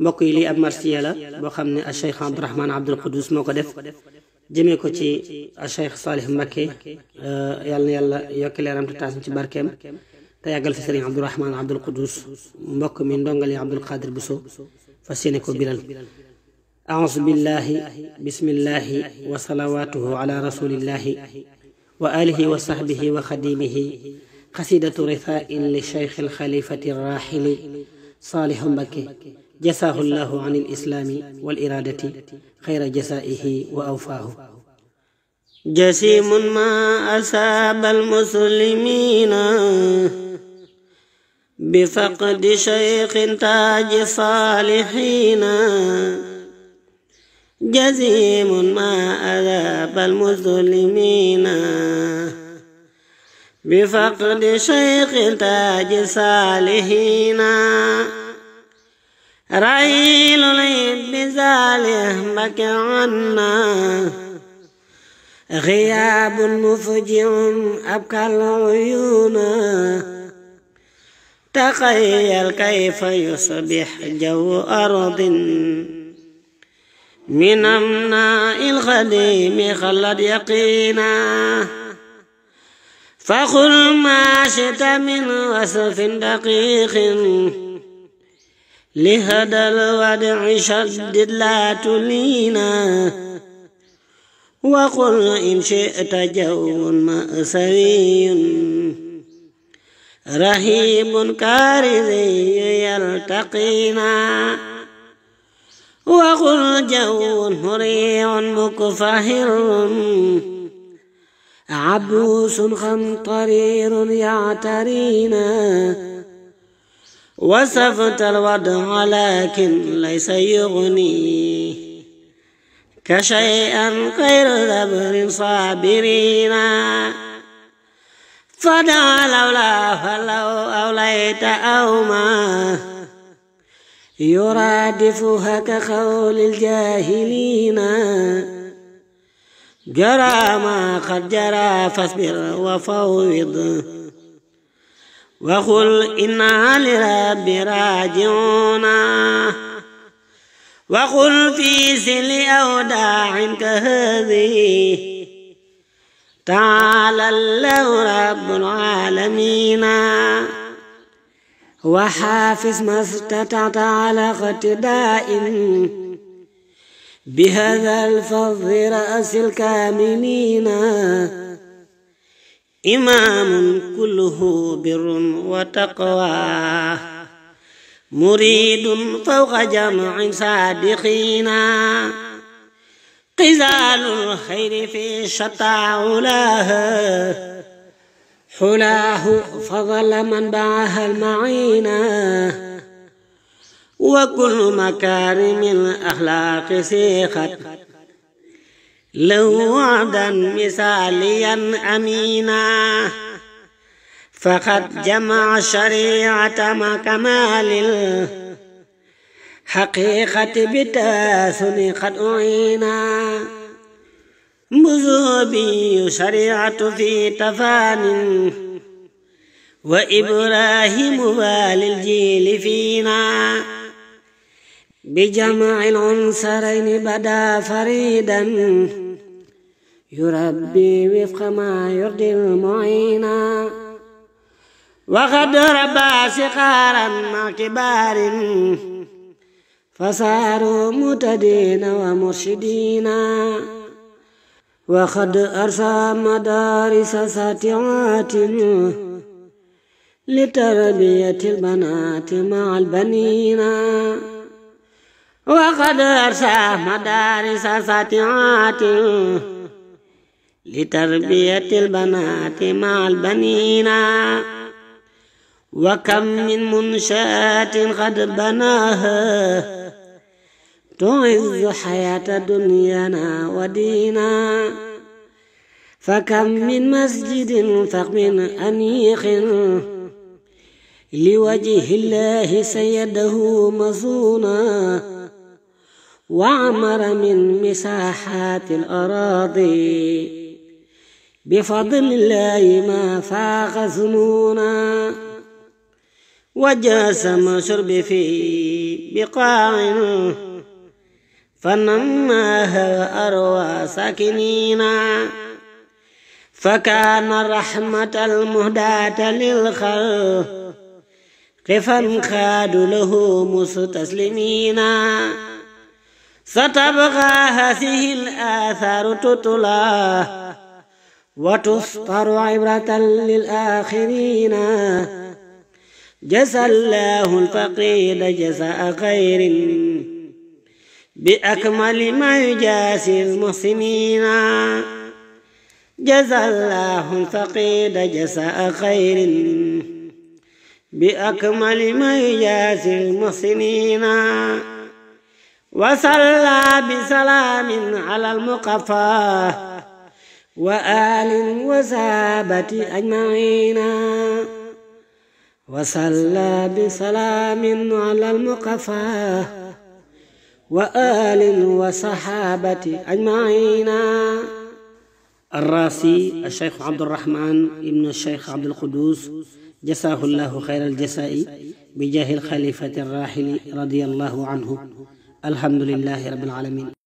mbokk yi lii ab marsiya la boo xam ne al cheikh Abdourahman Abdul Quddus moo ko def jëmee ko ci al cheikh Salih Mbacké yàlla na yàlla yokki leeram te taas ci barkeem te yàggal fi sëriñ Abdourahman Abdul Quddus mbokk mi ndongali Abdul Qadir Bousso fas yéene ko biral a'uuzu billahi bismillahi wa salawatuhu ala rasulillahi wa alihi wa sahbihi wa xadimihi xasidatu ritha'in li cheikh al xalifati rahili Salih Mbacké jasaahu llahu an al-islaami wal iraadati xayra jasaa'ihi wa awfaahu. jasiimun maa asaaba al-muslimiina bi faqdi shaykhin taaji saalihiina. jasiimun maa asaaba al-muslimiina bi faqdi shaykhin taaji saalihiina. رحيل بزاله بكى عنا غياب مفجع أبكى العيون. تخيل كيف يصبح جو أرض من أمناء الخديم خلد يقينا. فقل ما شئت من وصف دقيق لهذا الوضع شدد لا تلينا. وقل إن شئت جو مأسوي رهيب كارثي يلتقينا. وقل جو مريع مكفهر عبوس خمطرير يعترينا. وصفت الوضع لكن ليس يغني كشيئا غير ذبر صابرين. فدع لولا فلو أوليت أو ما يرادفها كقول الجاهلين. جرى ما قد جرى فاصبر وفوض وقل إنا لرب راجعون. وقل في سل أوداع كهذه تعالى الله رب العالمين. وحافظ ما استطعت على اقتداء بهذا الفظ رأس الكاملين. إمام كله بر وتقوى مريد فوق جمع صادقين. قزال الخير في شتى حلاه فضل من باعها المعين. وكل مكارم الأخلاق سيخت له وعدا مثاليا أمينا. فقد جمع الشريعة مع كمال الحقيقة بتاثن قد أعينا. مذوبي شريعة في تفان وإبراهيم والي الجيل فينا. بجمع العنصرين بدا فريدا يربي وفق ما يرضي المعينا. وقد ربى صغارا مع كبار فصاروا متدين ومرشدين. وقد أرسى مدارس ساتعات لتربية البنات مع البنين. وقد أرسى مدارس ساتعات لتربية البنات مع البنين. وكم من منشآت قد بناها تعز حياة دنيانا ودينا. فكم من مسجد فخم أنيق لوجه الله سيده مصونا. وعمر من مساحات الأراضي بفضل الله ما فاق ظنونا. وجاسم شرب في بقاع فنماها أروى ساكنينا فكان الرحمة المهداة للخلق فانقاد له مستسلمين ستبقى هذه الآثار تتلى وتسطر عبرة للآخرين جزى الله الفقير جزاء خير بأكمل ما يجازي المحسنين جزى الله الفقير جزاء خير بأكمل ما يجازي المحسنين وصلى بسلام على المقفى وآل وصحابة أجمعين وصلى بسلام على المقفى وآل وصحابة أجمعين. الراسي الشيخ عبد الرحمن ابن الشيخ عبد القدوس جزاه الله خير الجزاء بجاه الخليفة الراحل رضي الله عنه. الحمد لله رب العالمين.